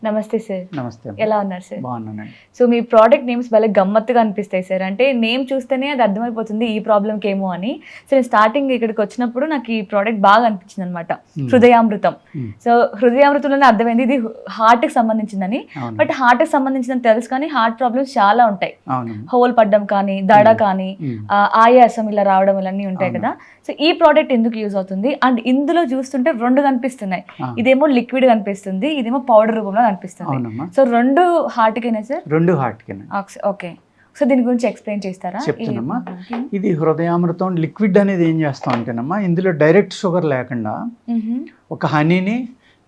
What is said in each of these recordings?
నమస్తే సార్. నమస్తే. ఎలా ఉన్నారు సార్? బాగున్నానండి. సో మీ ప్రోడక్ట్ నేమ్స్ భలే గమ్మత్తుగా అనిపిస్తాయి సార్. అంటే నేమ్ చూస్తేనే అది అర్థమైపోతుంది ఈ ప్రాబ్లంకి ఏమో అని. సో నేను స్టార్టింగ్ ఇక్కడికి వచ్చినప్పుడు నాకు ఈ ప్రోడక్ట్ బాగా అనిపించింది అనమాట, హృదయామృతం. సో హృదయామృతంలోనే అర్థమైంది ఇది హార్ట్కి సంబంధించిందని. బట్ హార్ట్కి సంబంధించిందని తెలుసు కానీ హార్ట్ ప్రాబ్లమ్స్ చాలా ఉంటాయి. హోల్ పడ్డం కానీ, దడ కానీ, ఆయాసం ఇలా రావడం ఇలాన్నీ ఉంటాయి కదా. సో ఈ ప్రోడక్ట్ ఎందుకు యూజ్ అవుతుంది? అండ్ ఇందులో చూస్తుంటే రెండు కనిపిస్తున్నాయి, ఇదేమో లిక్విడ్ కనిపిస్తుంది, ఇదేమో పౌడర్ రూపంలో కనిపిస్తుంది. సో రెండు హార్ట్కేనా సార్? రెండు హార్ట్కేనా. ఓకే, సో దీని గురించి ఎక్స్ప్లెయిన్ చేస్తారా? చెప్తానమ్మా. ఇది హృదయామృతం లిక్విడ్ అనేది ఏం చేస్తాం అంటేనమ్మా, ఇందులో డైరెక్ట్ షుగర్ లేకుండా ఒక హనీని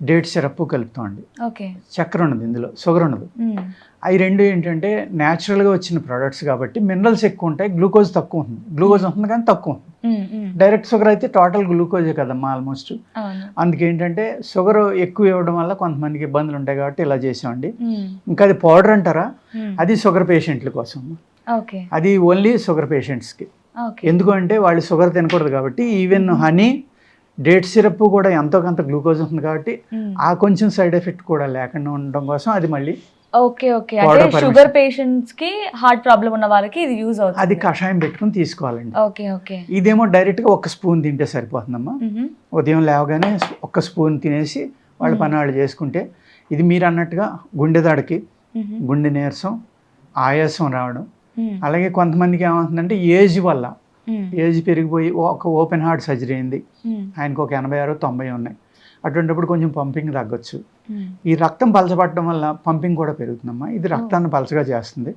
డేట్ సిరప్ కలుపుతామండి. ఓకే, చక్కెర ఉండదు ఇందులో, షుగర్ ఉండదు. అవి రెండు ఏంటంటే న్యాచురల్గా వచ్చిన ప్రోడక్ట్స్ కాబట్టి మినరల్స్ ఎక్కువ ఉంటాయి, గ్లూకోజ్ తక్కువ ఉంటుంది. గ్లూకోజ్ ఉంటుంది కానీ తక్కువ ఉంటుంది. డైరెక్ట్ షుగర్ అయితే టోటల్ గ్లూకోజే కదమ్మా ఆల్మోస్ట్. అందుకేంటంటే షుగర్ ఎక్కువ ఇవ్వడం వల్ల కొంతమందికి ఇబ్బందులు ఉంటాయి కాబట్టి ఇలా చేసామండి. ఇంకా అది పౌడర్ అంటారా, అది షుగర్ పేషెంట్ల కోసం. అది ఓన్లీ షుగర్ పేషెంట్స్కి. ఎందుకంటే వాళ్ళు షుగర్ తినకూడదు కాబట్టి. ఈవెన్ హనీ, డేట్ సిరప్ కూడా ఎంతో కొంత గ్లూకోజ్ ఉంటుంది కాబట్టి ఆ కొంచెం సైడ్ ఎఫెక్ట్ కూడా లేకుండా ఉండడం కోసం అది మళ్ళీ. ఓకే ఓకే, అంటే షుగర్ పేషెంట్స్ కి, హార్ట్ ప్రాబ్లం ఉన్న వాళ్ళకి ఇది యూజ్ అవుతుంది. అది కషాయం పెట్టుకుని తీసుకోవాలండి. Okay okay. ఇదేమో డైరెక్ట్ గా ఒక స్పూన్ తింటే సరిపోతుందమ్మా. ఉదయం లేవగానే ఒక స్పూన్ తినేసి వాళ్ళ పని వాళ్ళు చేసుకుంటే, ఇది మీరు అన్నట్టుగా గుండె దడకి, గుండె నీరసం, ఆయాసం రావడం, అలాగే కొంతమందికి ఏమవుతుందంటే ఏజ్ వల్ల, ఏజ్ పెరిగిపోయి ఒక ఓపెన్ హార్ట్ సర్జరీ అయింది, ఆయనకు ఒక 86-90 ఉన్నాయి. అటువంటిప్పుడు కొంచెం పంపింగ్ తగ్గొచ్చు. ఈ రక్తం పలచబట్టడం వల్ల పంపింగ్ కూడా పెరుగుతుందమ్మా. ఇది రక్తాన్ని పలచగా చేస్తుంది.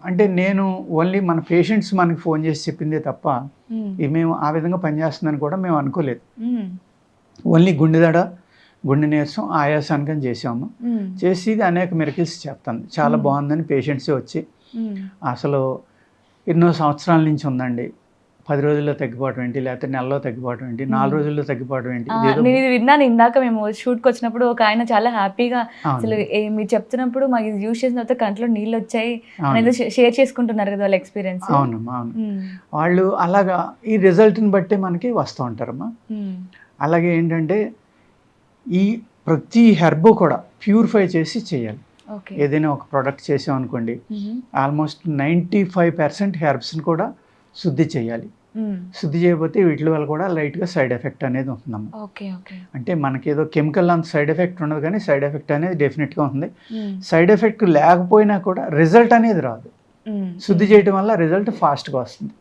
అంటే నేను ఓన్లీ మన పేషెంట్స్ మనకి ఫోన్ చేసి చెప్పిందే తప్ప ఇది మేము ఆ విధంగా పనిచేస్తుందని కూడా మేము అనుకోలేదు. ఓన్లీ గుండెదడ, గుండె నీరసం, ఆయాసానికని చేసాము. చేసి ఇది అనేక మిరకిల్స్ చెప్తాను, చాలా బాగుందని పేషెంట్సే వచ్చి, అసలు ఎన్నో సంవత్సరాల నుంచి ఉందండి, 10 రోజుల్లో తగ్గిపోవడం ఏంటి, లేకపోతే నెలలో తగ్గిపోవడం ఏంటి, 4 రోజులు తగ్గిపోవడం ఏంటి. నేను ఇది విన్నాను ఇందాక మేము షూట్కి వచ్చినప్పుడు. ఒక ఆయన చాలా హ్యాపీగా అసలు మీరు చెప్తున్నప్పుడు మాకు ఇది యూజ్ చేసిన తర్వాత కంట్లో నీళ్ళు వచ్చాయి అనేది షేర్ చేసుకుంటున్నారు కదా వాళ్ళ ఎక్స్పీరియన్స్. అవునమ్మా, అవును. వాళ్ళు అలాగా ఈ రిజల్ట్ని బట్టి మనకి వస్తూ ఉంటారమ్మా. అలాగే ఏంటంటే ఈ ప్రతి హెర్బ్ కూడా ప్యూరిఫై చేసి చేయాలి. ఏదైనా ఒక ప్రోడక్ట్ చేసాం అనుకోండి, ఆల్మోస్ట్ 95% హెర్బ్స్ని కూడా శుద్ధి చేయాలి. శుద్ధి చేయకపోతే వీటి వల్ల కూడా లైట్గా సైడ్ ఎఫెక్ట్ అనేది ఉంటుందమ్మా. అంటే మనకేదో కెమికల్ అంత సైడ్ ఎఫెక్ట్ ఉండదు కానీ సైడ్ ఎఫెక్ట్ అనేది డెఫినెట్గా ఉంది. సైడ్ ఎఫెక్ట్ లేకపోయినా కూడా రిజల్ట్ అనేది రాదు. శుద్ధి చేయడం వల్ల రిజల్ట్ ఫాస్ట్గా వస్తుంది.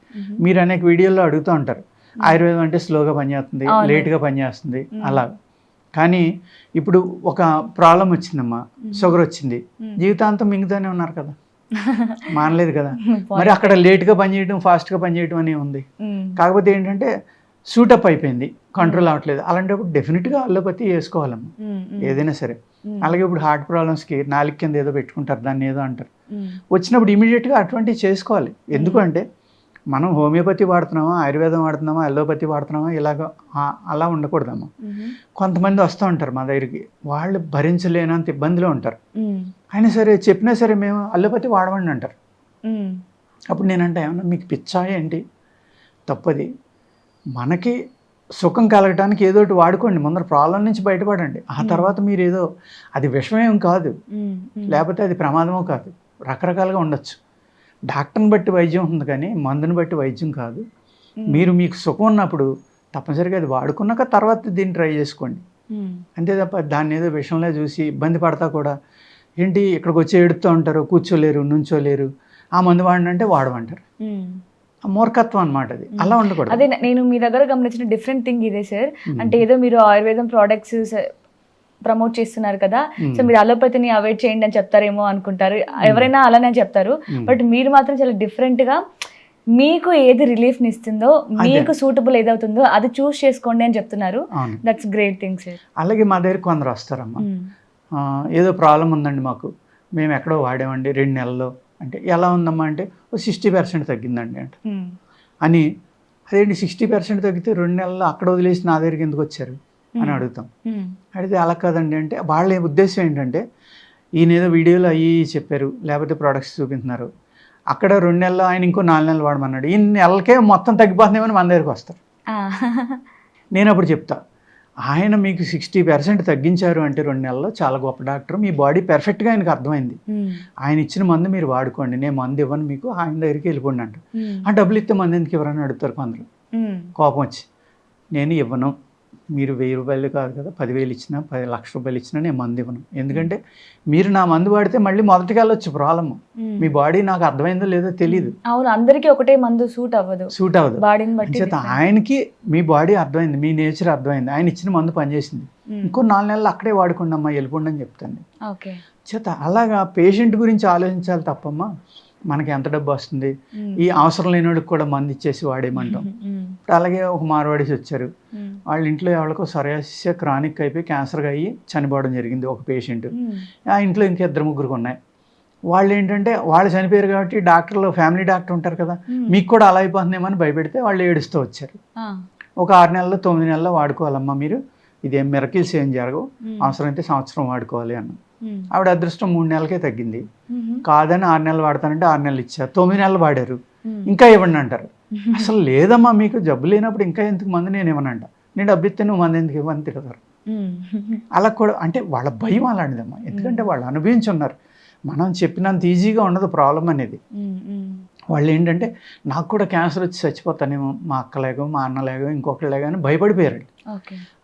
మీరు అనేక వీడియోల్లో అడుగుతూ ఉంటారు, ఆయుర్వేదం అంటే స్లోగా పనిచేస్తుంది, లేట్గా పనిచేస్తుంది అలా. కానీ ఇప్పుడు ఒక ప్రాబ్లం వచ్చిందమ్మా, షుగర్ వచ్చింది, జీవితాంతం మింగుతూనే ఉన్నారు కదా, మానలేదు కదా. మరి అక్కడ లేట్గా పనిచేయడం, ఫాస్ట్గా పనిచేయడం అనే ఉంది. కాకపోతే ఏంటంటే సూటప్ అయిపోయింది, కంట్రోల్ అవ్వట్లేదు. అలాంటప్పుడు డెఫినెట్గా అల్లోపతి వేసుకోవాలమ్మా ఏదైనా సరే. అలాగే ఇప్పుడు హార్ట్ ప్రాబ్లమ్స్కి నాలుగు కింద ఏదో పెట్టుకుంటారు, దాన్ని ఏదో అంటారు. వచ్చినప్పుడు ఇమీడియట్గా అటువంటివి చేసుకోవాలి. ఎందుకంటే మనం హోమియోపతి వాడుతున్నామా, ఆయుర్వేదం వాడుతున్నామా, అల్లోపతి వాడుతున్నామా, ఇలాగ అలా ఉండకూడదమ్మా. కొంతమంది వస్తూ ఉంటారు మా దగ్గరికి, వాళ్ళు భరించలేనంత ఇబ్బందిలో ఉంటారు. అయినా సరే చెప్పినా సరే మేము అల్లోపతి వాడమండి అంటారు. అప్పుడు నేనంటే ఏమన్నా మీకు పిచ్చా ఏంటి? తప్పది. మనకి సుఖం కలగటానికి ఏదో ఒకటి వాడుకోండి, ముందర ప్రాబ్లం నుంచి బయటపడండి. ఆ తర్వాత మీరు ఏదో, అది విషమేం కాదు, లేకపోతే అది ప్రమాదమో కాదు, రకరకాలుగా ఉండొచ్చు. డాక్టర్ని బట్టి వైద్యం ఉంది కానీ మందుని బట్టి వైద్యం కాదు. మీరు మీకు సుఖం ఉన్నప్పుడు తప్పనిసరిగా అది వాడుకున్నాక తర్వాత దీన్ని ట్రై చేసుకోండి. అంతే తప్ప దాన్ని ఏదో విషయంలో చూసి ఇబ్బంది పడతా కూడా ఏంటి ఇక్కడికి వచ్చి ఎడుతూ ఉంటారు, కూర్చోలేరు, నుంచోలేరు, ఆ మందు వాడినంటే వాడమంటారు. మూర్ఖత్వం అనమాట అది. అలా ఉండకూడదు. అదే నేను మీ దగ్గర గమనించిన డిఫరెంట్ థింగ్ ఇదే సార్. అంటే ఏదో మీరు ఆయుర్వేదం ప్రోడక్ట్స్ ప్రమోట్ చేస్తున్నారు కదా, సో మీరు అలోపతిని అవాయిడ్ చేయండి అని చెప్తారేమో అనుకుంటారు, ఎవరైనా అలానే చెప్తారు. బట్ మీరు మాత్రం చాలా డిఫరెంట్ గా మీకు ఏది రిలీఫ్ ని ఇస్తుందో, మీకు సూటబుల్ ఏదవుతుందో అది చూస్ చేసుకోండి అని చెప్తున్నారు. That's great thing sir. అలాగే మా దగ్గర కొందరు వస్తారమ్మా, ఏదో ప్రాబ్లం ఉందండి మాకు, మేము ఎక్కడో వాడామండి 2 నెలల్లో. అంటే ఎలా ఉందమ్మా అంటే 60% తగ్గిందండి అంట అని. అదేంటి 60% తగ్గితే 2 నెలల్లో అక్కడ వదిలేసి నా దగ్గరికి ఎందుకు వచ్చారు అని అడుగుతాం. అడిగితే అలా కాదండి అంటే వాళ్ళ ఉద్దేశం ఏంటంటే ఈయన ఏదో వీడియోలో అయ్యి చెప్పారు, లేకపోతే ప్రోడక్ట్స్ చూపించున్నారు, అక్కడ 2 నెలలు ఆయన ఇంకో 4 నెలలు వాడమన్నాడు, ఈ నెలకే మొత్తం తగ్గిపోతుందేమని మన దగ్గరికి వస్తారు. నేను అప్పుడు చెప్తా, ఆయన మీకు 60% తగ్గించారు అంటే 2 నెలల్లో చాలా గొప్ప డాక్టర్. మీ బాడీ పెర్ఫెక్ట్గా ఆయనకు అర్థమైంది. ఆయన ఇచ్చిన మందు మీరు వాడుకోండి, నేను మందు ఇవ్వను మీకు, ఆయన దగ్గరికి వెళ్ళిపోండి అంట. ఆ డబ్బులు ఇస్తే మందు ఎందుకు ఇవ్వరని అడుగుతారు కొందరు కోపం వచ్చి. నేను ఇవ్వను, మీరు 1000 రూపాయలు కాదు కదా, 10,000 ఇచ్చినా 10 లక్ష రూపాయలు ఇచ్చినా నేను మందు ఇవ్వను. ఎందుకంటే మీరు నా మందు వాడితే మళ్ళీ మొదటికి వెళ్ళొచ్చు ప్రాబ్లమ్. మీ బాడీ నాకు అర్థమైందో లేదో తెలియదు. అవును, అందరికీ ఒకటే మందు సూట్ అవ్వదు. బాడీని బట్టి ఆయనకి మీ బాడీ అర్థమైంది, మీ నేచర్ అర్థమైంది, ఆయన ఇచ్చిన మందు పనిచేసింది. ఇంకో 4 నెలలు అక్కడే వాడుకోండి అమ్మా, వెళ్ళిపోండి అని చెప్తాను. చేత అలాగా పేషెంట్ గురించి ఆలోచించాలి తప్పమ్మా మనకి ఎంత డబ్బు వస్తుంది, ఈ అవసరం లేని వాడికి కూడా మందు ఇచ్చేసి వాడేయమంటాం. ఇప్పుడు అలాగే ఒక మార్వాడీస్ వచ్చారు, వాళ్ళ ఇంట్లో ఎవరికో సొరియాసిస్ క్రానిక్ అయిపోయి క్యాన్సర్గా అయ్యి చనిపోవడం జరిగింది ఒక పేషెంట్. ఆ ఇంట్లో ఇంకా 2-3 ఉన్నాయి. వాళ్ళు ఏంటంటే వాళ్ళు చనిపోయారు కాబట్టి డాక్టర్లు, ఫ్యామిలీ డాక్టర్ ఉంటారు కదా, మీకు కూడా అలా అయిపోతుందేమని భయపెడితే వాళ్ళు ఏడుస్తూ వచ్చారు. ఒక 6 నెలల్లో 9 నెలల్లో వాడుకోవాలమ్మా మీరు, ఇదేం మిరకిల్స్ ఏం జరగవు, అవసరమైతే సంవత్సరం వాడుకోవాలి అన్న. ఆవిడ అదృష్టం 3 నెలలకే తగ్గింది. కాదని 6 నెలలు వాడతానంటే 6 నెలలు ఇచ్చారు, 9 నెలలు వాడారు, ఇంకా ఇవ్వండి అంటారు. అసలు లేదమ్మా మీకు జబ్బు లేనప్పుడు ఇంకా ఎందుకు మందు నేను ఇవ్వనంట, నేను డబ్బు ఇస్తే నువ్వు మంది ఎందుకు ఇవ్వని తిడతారు. అలా కూడా అంటే వాళ్ళ భయం అలాంటిదమ్మా, ఎందుకంటే వాళ్ళు అనుభవించి ఉన్నారు. మనం చెప్పినంత ఈజీగా ఉండదు ప్రాబ్లం అనేది. వాళ్ళు ఏంటంటే నాకు కూడా క్యాన్సర్ వచ్చి చచ్చిపోతానేమో, మా అక్కలేగో మా అన్నలేగో ఇంకొకళ్ళేగో అని భయపడిపోయారు.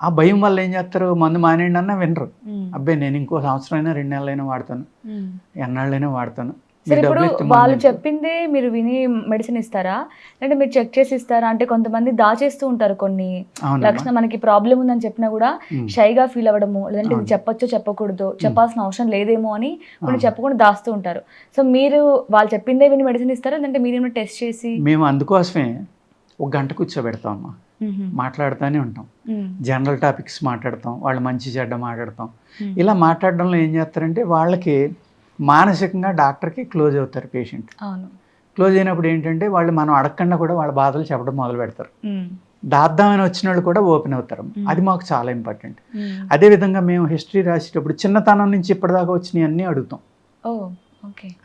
ఆ భయం వల్ల ఏం చేస్తారు, మందు మానేయండి అన్నా వినరు. అబ్బాయి నేను ఇంకో సంవత్సరం అయినా 2 నెలలైనా వాడతాను, ఎన్నాళ్ళైనా వాడతాను. ఇప్పుడు వాళ్ళు చెప్పిందే మీరు విని మెడిసిన్ ఇస్తారా, అంటే మీరు చెక్ చేసి ఇస్తారా? అంటే కొంతమంది దాచేస్తూ ఉంటారు కొన్ని లక్షణం, మనకి ప్రాబ్లం ఉందని చెప్పినా కూడా షైగా ఫీల్ అవ్వడము, లేదంటే ఇది చెప్పొచ్చో చెప్పకూడదు, చెప్పాల్సిన అవసరం లేదేమో అని కొన్ని చెప్పకుండా దాస్తూ ఉంటారు. సో మీరు వాళ్ళు చెప్పిందే విని మెడిసిన్ ఇస్తారా, లేదంటే మీరేమో టెస్ట్ చేసి? మేము అందుకోసమే 1 గంట కూర్చోబెడతాం అమ్మా, మాట్లాడుతూనే ఉంటాం. జనరల్ టాపిక్స్ మాట్లాడతాం, వాళ్ళు మంచి చెడ్డ మాట్లాడతాం. ఇలా మాట్లాడడంలో ఏం చేస్తారంటే వాళ్ళకి మానసికంగా డాక్టర్కి క్లోజ్ అవుతారు పేషెంట్. క్లోజ్ అయినప్పుడు ఏంటంటే వాళ్ళు మనం అడగకుండా కూడా వాళ్ళ బాధలు చెప్పడం మొదలు పెడతారు. దాద్దామని వచ్చిన వాళ్ళు కూడా ఓపెన్ అవుతారు. అది మాకు చాలా ఇంపార్టెంట్. అదేవిధంగా మేము హిస్టరీ రాసేటప్పుడు చిన్నతనం నుంచి ఇప్పటిదాకా వచ్చినవి అన్నీ అడుగుతాం.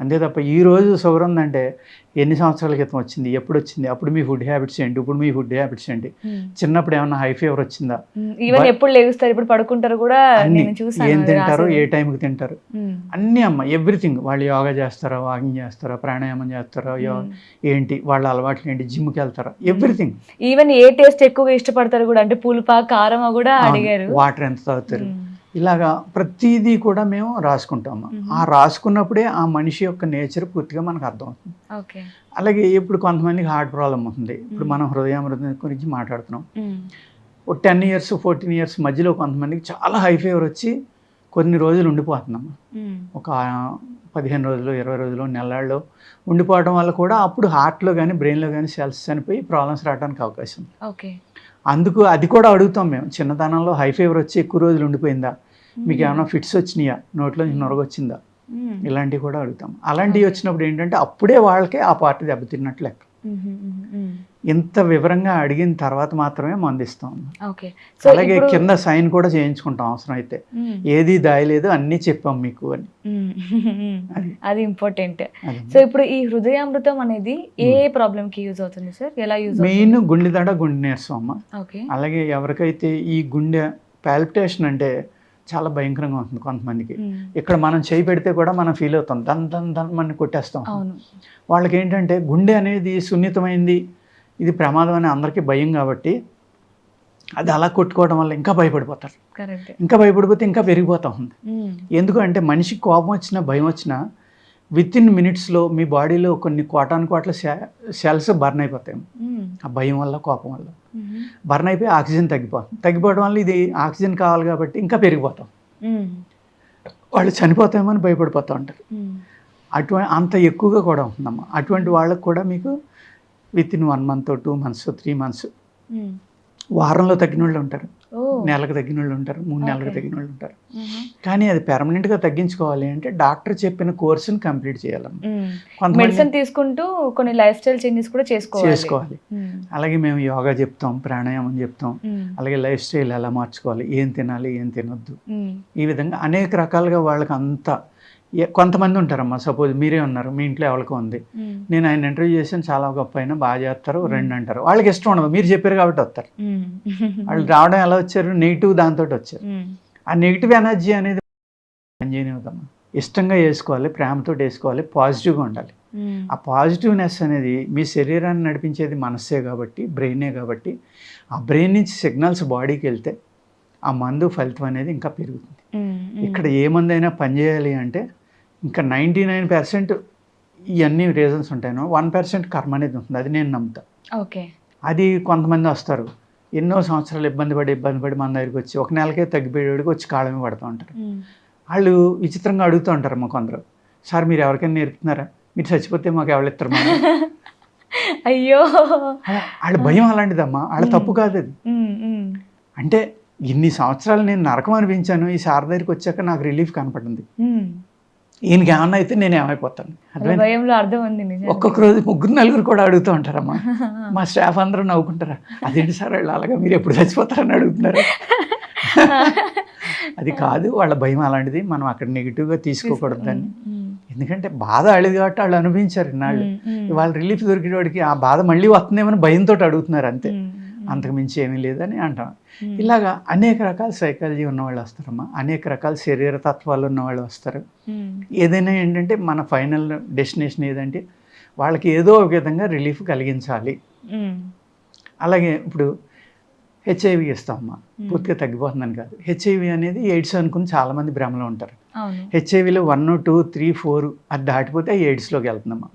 అంతే తప్ప ఈ రోజు షుగర్ ఉందంటే ఎన్ని సంవత్సరాల క్రితం వచ్చింది, ఎప్పుడు వచ్చింది, అప్పుడు మీ ఫుడ్ హ్యాబిట్స్ ఏంటి, ఇప్పుడు మీ ఫుడ్ హ్యాబిట్స్ ఏంటి, చిన్నప్పుడు ఏమన్నా హై ఫీవర్ వచ్చిందా, ఎప్పుడు లేస్తారు, ఇప్పుడు పడుకుంటారు కూడా, ఏం తింటారు, ఏ టైంకి తింటారు, అన్నీ అమ్మ ఎవ్రీథింగ్. వాళ్ళు యోగా చేస్తారా, వాకింగ్ చేస్తారా, ప్రాణాయామం చేస్తారా, ఏంటి వాళ్ళ అలవాట్లు ఏంటి, జిమ్కి వెళ్తారా, ఎవ్రీథింగ్. ఈవెన్ ఏ టేస్ట్ ఎక్కువగా ఇష్టపడతారు కూడా, అంటే పులుపా కారమా కూడా అడిగారు, వాటర్ ఎంత తాగుతారు, ఇలాగా ప్రతిదీ కూడా మేము రాసుకుంటాము. ఆ రాసుకున్నప్పుడే ఆ మనిషి యొక్క నేచర్ పూర్తిగా మనకు అర్థమవుతుంది. అలాగే ఇప్పుడు కొంతమందికి హార్ట్ ప్రాబ్లం ఉంటుంది. ఇప్పుడు మనం హృదయామృతం గురించి మాట్లాడుతున్నాం. ఒక 10 years 14 years మధ్యలో కొంతమందికి చాలా హై ఫీవర్ వచ్చి కొన్ని రోజులు ఉండిపోతున్నాము. ఒక 15 రోజులు 20 రోజులు నెలల్లో ఉండిపోవడం వల్ల కూడా అప్పుడు హార్ట్లో కానీ బ్రెయిన్లో కానీ సెల్స్ చనిపోయి ప్రాబ్లమ్స్ రావడానికి అవకాశం ఉంది. అందుకు అది కూడా అడుగుతాం మేము. చిన్నతనంలో హై ఫీవర్ వచ్చి ఎక్కువ రోజులు ఉండిపోయిందా, మీకు ఏమైనా ఫిట్స్ వచ్చినాయా, నోట్లో నొరగొచ్చిందా, ఇలాంటివి కూడా అడుగుతాం. అలాంటివి వచ్చినప్పుడు ఏంటంటే అప్పుడే వాళ్ళకే ఆ పార్టీ దెబ్బతిన్నట్లు లెక్క. ఇంత వివరంగా అడిగిన తర్వాత మాత్రమే మందిస్తాం. అలాగే కింద సైన్ కూడా చేయించుకుంటాం అవసరం అయితే, ఏది దాయలేదు అన్నీ చెప్పాం మీకు అని. అది ఇంపార్టెంట్. సో ఇప్పుడు ఈ హృదయామృతం అనేది ఏ ప్రాబ్లం కి యూజ్ అవుతుంది సార్, ఎలా యూజ్? మెయిన్ గుండె దడ, గుండె నీరసం అమ్మ. అలాగే ఎవరికైతే ఈ గుండె పాల్పిటేషన్ అంటే చాలా భయంకరంగా ఉంటుంది కొంతమందికి, ఇక్కడ మనం చేయి పెడితే కూడా మనం ఫీల్ అవుతాం, దన్ మనం కొట్టేస్తాం. వాళ్ళకి ఏంటంటే గుండె అనేది సున్నితమైంది, ఇది ప్రమాదం అని అందరికీ భయం కాబట్టి అది అలా కొట్టుకోవడం వల్ల ఇంకా భయపడిపోతారు. ఇంకా భయపడిపోతే ఇంకా పెరిగిపోతా ఉంది. ఎందుకంటే మనిషికి కోపం వచ్చినా భయం వచ్చినా వితిన్ మినిట్స్లో మీ బాడీలో కొన్ని కోటాను సెల్స్ బర్న్ అయిపోతాయి. ఆ భయం వల్ల, కోపం వల్ల బర్న్ అయిపోయి ఆక్సిజన్ తగ్గిపోవడం వల్ల ఇది ఆక్సిజన్ కావాలి కాబట్టి ఇంకా పెరిగిపోతాం. వాళ్ళు చనిపోతామని భయపడిపోతూ ఉంటారు. అంత ఎక్కువగా కూడా ఉంటుందమ్మా. అటువంటి వాళ్ళకు కూడా మీకు వితిన్ 1 month 2 months 3 months వారంలో తగ్గిన వాళ్ళు ఉంటారు, నెలకు తగ్గిన వాళ్ళు ఉంటారు, 3 నెలలకు తగ్గిన వాళ్ళు ఉంటారు. కానీ అది పెర్మనెంట్గా తగ్గించుకోవాలి అంటే డాక్టర్ చెప్పిన కోర్సుని కంప్లీట్ చేయాలమ్మా. మెడిసిన్ తీసుకుంటూ కొన్ని లైఫ్ స్టైల్ చేంజెస్ కూడా చేసుకోవాలి. అలాగే మేము యోగా చెప్తాం, ప్రాణాయామం చెప్తాం, అలాగే లైఫ్ స్టైల్ ఎలా మార్చుకోవాలి, ఏం తినాలి ఏం తినొద్దు, ఈ విధంగా అనేక రకాలుగా వాళ్ళకి అంతా కొంతమంది ఉంటారమ్మా, సపోజ్ మీరే ఉన్నారు, మీ ఇంట్లో ఎవరికో ఉంది, నేను ఆయన ఇంటర్వ్యూ చేసాను, చాలా గొప్ప అయినా బాగా చేస్తారు, రెండు అంటారు, వాళ్ళకి ఇష్టం ఉండదు, మీరు చెప్పారు కాబట్టి వస్తారు. వాళ్ళు రావడం ఎలా వచ్చారు, నెగిటివ్ దాంతో వచ్చారు. ఆ నెగిటివ్ ఎనర్జీ అనేది పనిచేయనివ్వదమ్మా. ఇష్టంగా వేసుకోవాలి, ప్రేమతో వేసుకోవాలి, పాజిటివ్గా ఉండాలి. ఆ పాజిటివ్నెస్ అనేది మీ శరీరాన్ని నడిపించేది మనస్సే కాబట్టి, బ్రెయినే కాబట్టి, ఆ బ్రెయిన్ నుంచి సిగ్నల్స్ బాడీకి వెళ్తే ఆ మందు ఫలితం అనేది ఇంకా పెరుగుతుంది. ఇక్కడ ఏ మందు అయినా పనిచేయాలి అంటే ఇంకా 99% ఇవన్నీ రీజన్స్ ఉంటాయి, 1% కర్మ అనేది ఉంటుంది, అది నేను నమ్ముతా. ఓకే. అది కొంతమంది వస్తారు ఎన్నో సంవత్సరాలు ఇబ్బంది పడి మన దగ్గరికి వచ్చి ఒక నెలకే తగ్గిపోయేవాడికి వచ్చి కాళ్ళమే పడుతూ ఉంటారు. వాళ్ళు విచిత్రంగా అడుగుతూ ఉంటారమ్మా కొందరు, సార్ మీరు ఎవరికైనా నేర్పుతున్నారా, మీరు చచ్చిపోతే మాకు ఎవరు ఇస్తారు మనం. అయ్యో, వాళ్ళ భయం అలాంటిదమ్మా, వాళ్ళ తప్పు కాదు అది. అంటే ఇన్ని సంవత్సరాలు నేను నరకం అనిపించాను, ఈ సార్ దగ్గరికి వచ్చాక నాకు రిలీఫ్ కనపడింది. ఈయనకి ఏమన్నా అయితే నేను ఏమైపోతాను. ఒక్కొక్క రోజు 3-4 కూడా అడుగుతూ ఉంటారమ్మా. మా స్టాఫ్ అందరూ నవ్వుకుంటారా, అదేంటి సార్ వాళ్ళు అలాగా మీరు ఎప్పుడు చచ్చిపోతారని అడుగుతున్నారు. అది కాదు, వాళ్ళ భయం అలాంటిది, మనం అక్కడ నెగిటివ్గా తీసుకోకూడదు దాన్ని. ఎందుకంటే బాధ అడిగి కాబట్టి వాళ్ళు అనుభవించారు ఇన్నాళ్ళు, వాళ్ళు రిలీఫ్ దొరికేవాడికి ఆ బాధ మళ్ళీ వస్తుందేమని భయంతో అడుగుతున్నారు అంతే, అంతకుమించి ఏమీ లేదని అంటాం. ఇలాగా అనేక రకాల సైకాలజీ ఉన్నవాళ్ళు వస్తారమ్మా, అనేక రకాల శరీర తత్వాలు ఉన్నవాళ్ళు వస్తారు. ఏదైనా ఏంటంటే మన ఫైనల్ డెస్టినేషన్ ఏదంటే వాళ్ళకి ఏదో ఒక విధంగా రిలీఫ్ కలిగించాలి. అలాగే ఇప్పుడు హెచ్ఐవి ఇస్తామమ్మా, పూర్తిగా తగ్గిపోతుందని కాదు. హెచ్ఐవి అనేది ఎయిడ్స్ అనుకుని చాలామంది భ్రమలో ఉంటారు. హెచ్ఐవిలో 1, 2, 3, 4 అది దాటిపోతే ఎయిడ్స్లోకి వెళ్తుందమ్మా.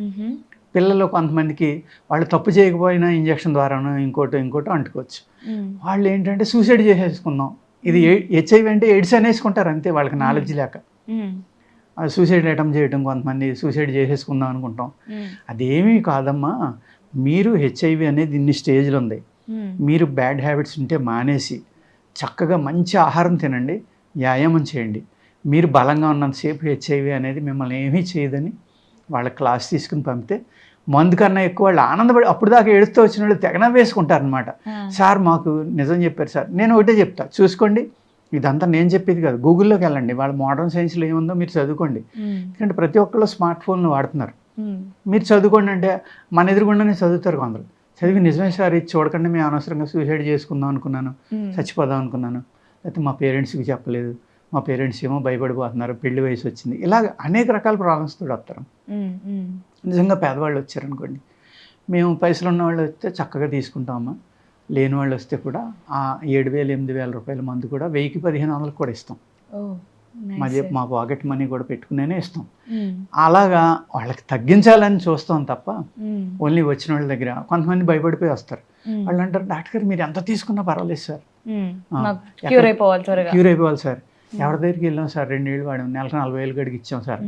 పిల్లలు కొంతమందికి వాళ్ళు తప్పు చేయకపోయినా ఇంజక్షన్ ద్వారానో ఇంకోటో అంటుకోవచ్చు. వాళ్ళు ఏంటంటే సూసైడ్ చేసేసుకుందాం, ఇది హెచ్ఐవి అంటే ఎయిడ్స్ అనేసుకుంటారు అంతే, వాళ్ళకి నాలెడ్జ్ లేక సూసైడ్ అటెంప్ట్ చేయడం, కొంతమంది సూసైడ్ చేసేసుకుందాం అనుకుంటాం. అదేమీ కాదమ్మా, మీరు హెచ్ఐవి అనేది ఇన్ని స్టేజ్లు ఉంది, మీరు బ్యాడ్ హ్యాబిట్స్ ఉంటే మానేసి చక్కగా మంచి ఆహారం తినండి, వ్యాయామం చేయండి, మీరు బలంగా ఉన్నంతసేపు హెచ్ఐవి అనేది మిమ్మల్ని ఏమీ చేయదని వాళ్ళ క్లాస్ తీసుకుని పంపితే మందు కన్నా ఎక్కువ వాళ్ళు ఆనందపడి అప్పుడు దాకా ఏడుస్తూ వచ్చిన వాళ్ళు తెగన వేసుకుంటారనమాట. సార్ మాకు నిజం చెప్పారు సార్. నేను ఒకటే చెప్తా, చూసుకోండి, ఇదంతా నేను చెప్పేది కాదు, గూగుల్లోకి వెళ్ళండి, వాళ్ళ మోడర్న్ సైన్స్లో ఏముందో మీరు చదువుకోండి. ఎందుకంటే ప్రతి ఒక్కళ్ళు స్మార్ట్ ఫోన్లు వాడుతున్నారు, మీరు చదువుకోండి అంటే మన ఎదురుగుండానే చదువుతారు కొందరు. చదివి నిజమే సార్ ఇది చూడకండి, మేము అనవసరంగా సూసైడ్ చేసుకుందాం అనుకున్నాను, చచ్చిపోదాం అనుకున్నాను, లేకపోతే మా పేరెంట్స్కి చెప్పలేదు, మా పేరెంట్స్ ఏమో భయపడిపోతున్నారు, పెళ్లి వయసు వచ్చింది, ఇలాగ అనేక రకాల ప్రాబ్లమ్స్తో వస్తారు. నిజంగా పేదవాళ్ళు వచ్చారనుకోండి, మేము పైసలు ఉన్న వాళ్ళు వస్తే చక్కగా తీసుకుంటామమ్మా, లేని వాళ్ళు వస్తే కూడా ఆ 7,000-8,000 రూపాయల మందు కూడా 1,000-1,500 కూడా ఇస్తాం. మా పాకెట్ మనీ కూడా పెట్టుకునే ఇస్తాం. అలాగా వాళ్ళకి తగ్గించాలని చూస్తాం తప్ప ఓన్లీ వచ్చిన వాళ్ళ దగ్గర కొంతమంది భయపడిపోయి వస్తారు. వాళ్ళు అంటారు, డాక్టర్ గారు మీరు ఎంత తీసుకున్నా పర్వాలేదు సార్, క్యూర్ అయిపోవాలి సార్, ఎవరి దగ్గరికి వెళ్ళాం సార్, 2 ఏళ్ళు వాడాం, నెలకు 40,000 గడికి ఇచ్చాం సార్.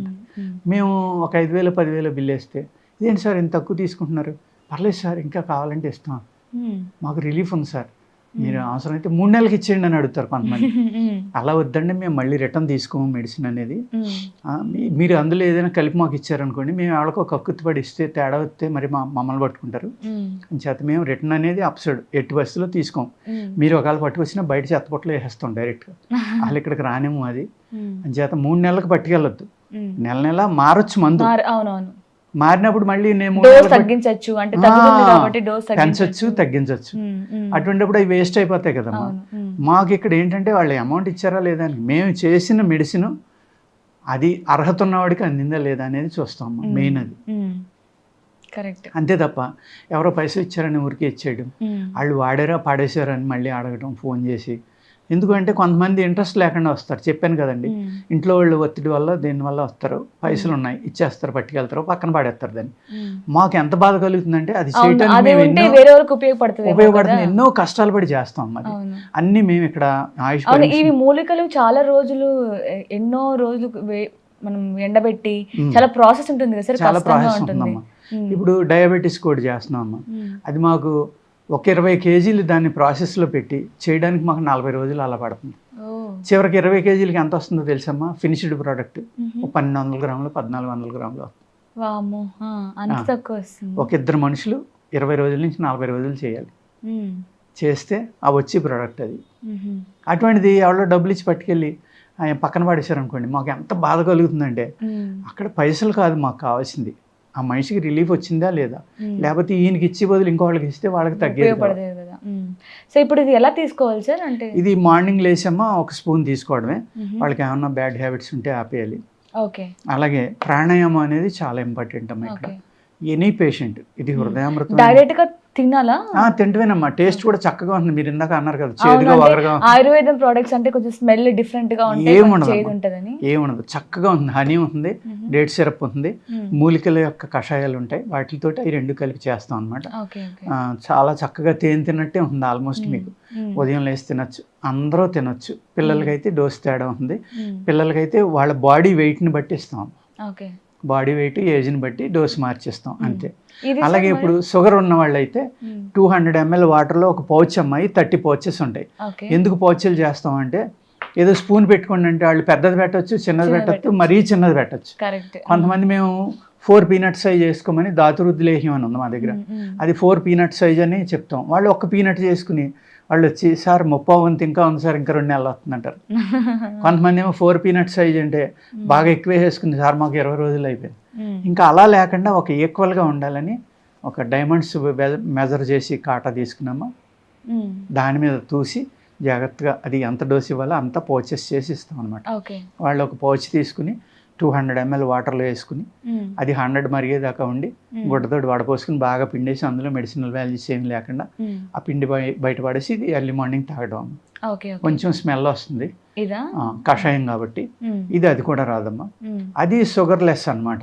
మేము ఒక 5,000-10,000 బిల్ వేస్తే ఇదేంటి సార్ ఇంత తక్కువ తీసుకుంటున్నారు, పర్లేదు సార్ ఇంకా కావాలంటే ఇస్తాం, మాకు రిలీఫ్ ఉంది సార్, మీరు అవసరమైతే 3 నెలలకి ఇచ్చేయండి అని అడుగుతారు కొంతమంది. అలా వద్దండి, మేము మళ్ళీ రిటర్న్ తీసుకోము మెడిసిన్ అనేది, మీరు అందులో ఏదైనా కలిపి మాకు ఇచ్చారనుకోండి, మేము వాళ్ళకు ఒక కక్కుత్తుపడి ఇస్తే తేడా వస్తే మరి మమ్మల్ని పట్టుకుంటారు అని చేత మేము రిటర్న్ అనేది అప్సైడ్ ఎట్టి బస్సులో తీసుకోం. మీరు ఒకవేళ పట్టుకొచ్చినా బయట చెత్తపొట్లు వేసేస్తాం డైరెక్ట్గా, వాళ్ళు ఇక్కడికి రానేమో అది అని చేత 3 నెలలకు పట్టుకెళ్ళొద్దు, నెల మారొచ్చు మందు, మారినప్పుడు మళ్ళీ నేను పెంచొచ్చు తగ్గించవచ్చు, అటువంటిప్పుడు అవి వేస్ట్ అయిపోతాయి కదమ్మా. మాకు ఇక్కడ ఏంటంటే వాళ్ళు అమౌంట్ ఇచ్చారా లేదా అని, మేము చేసిన మెడిసిన్ అది అర్హత ఉన్నవాడికి అందిందా లేదా అనేది చూస్తామమ్మా, మెయిన్ అది. అంతే తప్ప ఎవరో పైసలు ఇచ్చారని ఊరికే ఇచ్చేయడం, వాళ్ళు వాడారా పాడేశారని మళ్ళీ అడగడం ఫోన్ చేసి. ఎందుకంటే కొంతమంది ఇంట్రెస్ట్ లేకుండా వస్తారు, చెప్పాను కదండి, ఇంట్లో వాళ్ళు ఒత్తిడి వల్ల దీనివల్ల వస్తారు, పైసలు ఉన్నాయి ఇచ్చేస్తారు, పట్టుకెళ్తారు, పక్కన పాడేస్తారు. దాన్ని మాకు ఎంత బాధ కలుగుతుందంటే అది చేయడానికి ఉపయోగపడుతుంది, ఎన్నో కష్టాలు పడి చేస్తాం. అది అన్ని మేము ఇక్కడ ఆయుష్ ఇవి మూలికలు చాలా రోజులు ఎన్నో రోజులు మనం ఎండబెట్టి చాలా ప్రాసెస్ ఉంటుంది కదా సార్, చాలా ప్రాసెస్ ఉంటుందమ్మా. ఇప్పుడు డయాబెటీస్ కూడా చేస్తున్నాం అమ్మా, అది మాకు ఒక 20 కేజీలు దాన్ని ప్రాసెస్లో పెట్టి చేయడానికి మాకు 40 రోజులు అలా పడుతుంది. చివరికి 20 కేజీలకి ఎంత వస్తుందో తెలుసమ్మా, ఫినిష్డ్ ప్రోడక్ట్ 1,200 గ్రాములు 1,400 గ్రాములు. ఒక 2 మనుషులు 20 రోజుల నుంచి 40 రోజులు చేయాలి, చేస్తే ఆ వచ్చే ప్రోడక్ట్ అది. అటువంటిది ఎవరో డబ్బులు ఇచ్చి పట్టుకెళ్ళి ఆయన పక్కన పడేశారు అనుకోండి, మాకు ఎంత బాధ కలుగుతుందంటే అక్కడ పైసలు కాదు మాకు కావాల్సింది, ఆ మనిషికి రిలీఫ్ వచ్చిందా లేదా, లేకపోతే ఈయనకి ఇచ్చే బదులు ఇంకోళ్ళకి ఇస్తే వాళ్ళకి తగ్గేది కదా. సో ఇప్పుడు ఇది ఎలా తీసుకోవాలి సార్? అంటే ఇది మార్నింగ్ లేచామా ఒక స్పూన్ తీసుకోవడమే, వాళ్ళకి ఏమన్నా బ్యాడ్ హ్యాబిట్స్ ఉంటే ఆపేయాలి. ఓకే. అలాగే ప్రాణాయామం అనేది చాలా ఇంపార్టెంట్ అమ్మా ఇక్కడ. ఎనీ పేషెంట్ ఇది హృదయామృతం డైరెక్ట్ గా తినాలా? తింటవేనమ్మా, టేస్ట్ కూడా చక్కగా ఉంటుంది. మీరు ఇందాక అన్నారు కదా చేదుగా వగరగా. ఆయుర్వేదం ప్రొడక్ట్స్ అంటే కొంచెం స్మెల్ డిఫరెంట్ గా ఉంటాయి, ఏముండదు, చక్కగా ఉంటుంది. హనీ ఉంటుంది, డేట్ సిరప్ ఉంటుంది, మూలికల యొక్క కషాయాలు ఉంటాయి, వాటితోటి అవి రెండు కలిపి చేస్తాం అనమాట. చాలా చక్కగా తేనె తిన్నట్టే ఉంటుంది ఆల్మోస్ట్. మీకు ఉదయం లేసి తినొచ్చు, అందరూ తినొచ్చు. పిల్లలకైతే డోస్ తేడా ఉంది, పిల్లలకైతే వాళ్ళ బాడీ వెయిట్ని బట్టి ఇస్తాం. బాడీ వెయిట్ ఏజ్ని బట్టి డోస్ మార్చేస్తాం అంతే. అలాగే ఇప్పుడు షుగర్ ఉన్న వాళ్ళు అయితే 200 ml వాటర్లో ఒక పౌచ్ అమ్మాయి 30 పౌచెస్ ఉంటాయి. ఎందుకు పౌచ్లు చేస్తాం అంటే ఏదో స్పూన్ పెట్టుకోండి అంటే వాళ్ళు పెద్దది పెట్టచ్చు, చిన్నది పెట్టచ్చు, మరీ చిన్నది పెట్టచ్చు. కొంతమంది మేము 4 పీనట్ సైజ్ చేసుకోమని ధాతురుద్ధి లేహ్యం అని ఉంది మా దగ్గర, అది 4 పీనట్ సైజ్ అని చెప్తాం. వాళ్ళు ఒక్క పీనట్ చేసుకుని వాళ్ళు వచ్చి సార్ 30 ఇంకా ఉంది సార్, ఇంకా 2 నెలలు వస్తుందంటారు. కొంతమంది ఏమో 4 పీనట్ సైజ్ అంటే బాగా ఎక్కువ వేసుకుంది సార్, మాకు 20 రోజులు అయిపోయింది. ఇంకా అలా లేకుండా ఒక ఈక్వల్గా ఉండాలని ఒక డైమండ్స్ మెజర్ చేసి కాటా తీసుకున్నామా, దాని మీద తూసి జాగ్రత్తగా అది ఎంత డోస్ ఇవ్వాలో అంత పౌచెస్ చేసి ఇస్తాం అనమాట. వాళ్ళు ఒక పౌచ్ తీసుకుని 200 ml వాటర్లో వేసుకుని అది 100 మరిగేదాకా ఉండి గుడ్డతోటి వడపోసుకుని బాగా పిండేసి అందులో మెడిసినల్ వాల్యూస్ ఏమి లేకుండా ఆ పిండి బయట పడేసి ఇది ఎర్లీ మార్నింగ్ తాగడం. కొంచెం స్మెల్ వస్తుంది కషాయం కాబట్టి, అది కూడా రాదమ్మా. అది షుగర్ లెస్ అనమాట,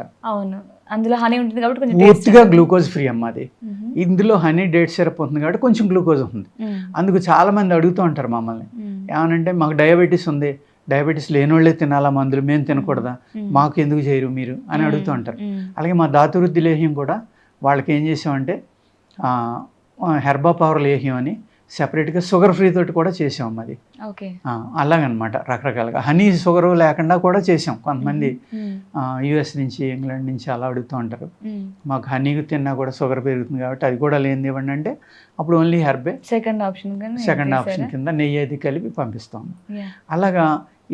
అందులో హనీ ఉంటుంది కాబట్టి పూర్తిగా గ్లూకోజ్ ఫ్రీ అమ్మా. అది ఇందులో హనీ డేట్ సిరప్ ఉంటుంది కాబట్టి కొంచెం గ్లూకోజ్ ఉంటుంది. అందుకు చాలా మంది అడుగుతూ ఉంటారు మమ్మల్ని, ఏమనంటే మాకు డయాబెటీస్ ఉంది, డయాబెటీస్ లేని వాళ్ళే తినాలా మందులు, మేము తినకూడదా, మాకు ఎందుకు చేయరు మీరు అని అడుగుతూ ఉంటారు. అలాగే మా ధాతురుద్ధి లేహ్యం కూడా వాళ్ళకి ఏం చేసామంటే హెర్బా పవర్ లేహ్యం అని సెపరేట్గా షుగర్ ఫ్రీ తోటి కూడా చేసాం. అది అలాగనమాట రకరకాలుగా. హనీ షుగర్ లేకుండా కూడా చేసాం. కొంతమంది యుఎస్ నుంచి ఇంగ్లాండ్ నుంచి అలా అడుగుతూ ఉంటారు, మాకు హనీ తిన్నా కూడా షుగర్ పెరుగుతుంది కాబట్టి అది కూడా లేనిది ఇవ్వండి అంటే అప్పుడు ఓన్లీ హెర్బే సెకండ్ ఆప్షన్ కింద నెయ్యి అది కలిపి పంపిస్తాం. అలాగా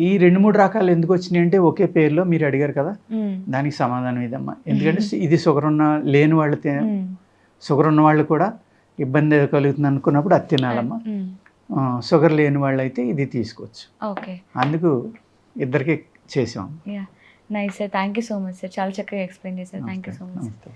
ఈ 2-3 రకాలు ఎందుకు వచ్చినాయి అంటే ఒకే పేరులో మీరు అడిగారు కదా, దానికి సమాధానం ఇదమ్మా. ఎందుకంటే ఇది లేని వాళ్ళు షుగర్ ఉన్న వాళ్ళు కూడా ఇబ్బంది కలుగుతుంది అనుకున్నప్పుడు అది తినాలమ్మా. షుగర్ లేని వాళ్ళు అయితే ఇది తీసుకోవచ్చు. అందుకు ఇద్దరికి చేసాం. Nice sir, thank you so much sir, చాలా చక్కగా ఎక్స్ప్లెయిన్ చేశారు. Thank you so much.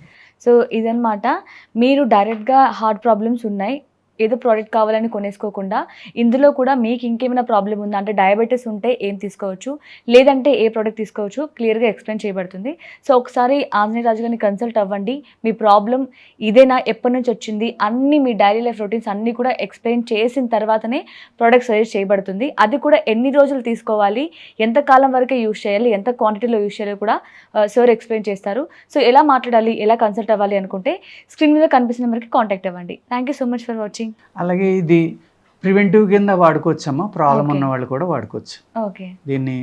So ఇదన్నమాట, మీరు డైరెక్ట్గా హార్ట్ ప్రాబ్లమ్స్ ఉన్నాయి, ఏదో ప్రోడక్ట్ కావాలని కొనేసుకోకుండా ఇందులో కూడా మీకు ఇంకేమైనా ప్రాబ్లం ఉందా అంటే డయాబెటీస్ ఉంటే ఏం తీసుకోవచ్చు, లేదంటే ఏ ప్రోడక్ట్ తీసుకోవచ్చు, క్లియర్గా ఎక్స్ప్లెయిన్ చేయబడుతుంది. సో ఒకసారి ఆంజనేయ రాజు గారిని కన్సల్ట్ అవ్వండి. మీ ప్రాబ్లం ఇదేనా, ఎప్పటి నుంచి వచ్చింది, అన్ని మీ డైలీ లైఫ్ రొటీన్స్ అన్నీ కూడా ఎక్స్ప్లెయిన్ చేసిన తర్వాతనే ప్రోడక్ట్ సజెస్ట్ చేయబడుతుంది. అది కూడా ఎన్ని రోజులు తీసుకోవాలి, ఎంత కాలం వరకే యూజ్ చేయాలి, ఎంత క్వాంటిటీలో యూజ్ చేయాలి కూడా సార్ ఎక్స్ప్లెయిన్ చేస్తారు. సో ఎలా మాట్లాడాలి, ఎలా కన్సల్ట్ అవ్వాలి అనుకుంటే స్క్రీన్ మీద కనిపిస్తున్న నెంబర్కి కాంటాక్ట్ అవ్వండి. Thank you so much for watching. అలాగే ఇది ప్రివెంటివ్ కింద వాడుకోవచ్చమ్మా, ప్రాబ్లం ఉన్న వాళ్ళు కూడా వాడుకోవచ్చు. దీన్ని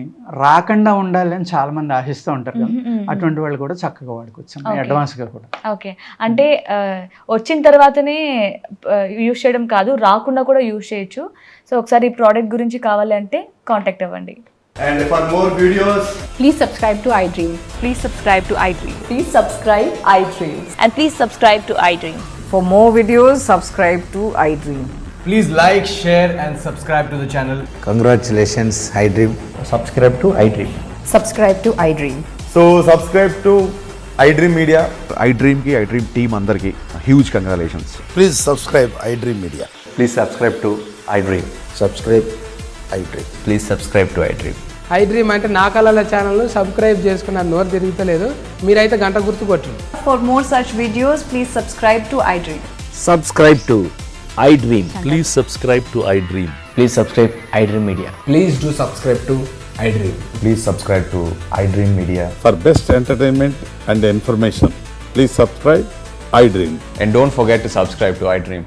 రాకుండా ఉండాలి అని చాలా మంది ఆశిస్తూ ఉంటారు కదా, అటువంటి వాళ్ళు కూడా చక్కగా వాడుకోవచ్చు అడ్వాన్స్ గా కూడా. ఓకే, అంటే వచ్చిన తర్వాతనే యూజ్ చేయడం కాదు, రాకుండా కూడా యూజ్ చేయొచ్చు. సో ఒకసారి ఈ ప్రోడక్ట్ గురించి కావాలి అంటే కాంటాక్ట్ అవ్వండి. And for more videos, please subscribe to iDream. Please subscribe to iDream. Please subscribe iDream. And please subscribe to iDream. For more videos, subscribe to iDream. please like, share and subscribe to the channel. Congratulations, iDream. Subscribe to iDream. Subscribe to iDream. So subscribe to iDream Media. iDream ki iDream team andarki huge congratulations. Please subscribe iDream Media. Please subscribe to iDream. Subscribe iDream. Please subscribe to iDream. iDream అంటే నా కళల ఛానల్ను subscribe చేసుకున్న నోరు తిరుగుతలేదు, మీరైతే గంట గుర్తు కొట్టండి. For more such videos, please subscribe to iDream. Subscribe to iDream. Please subscribe to iDream. Please subscribe iDream Media. Please do subscribe to iDream. Please subscribe to iDream Media. For best entertainment and information, please subscribe iDream. And don't forget to subscribe to iDream.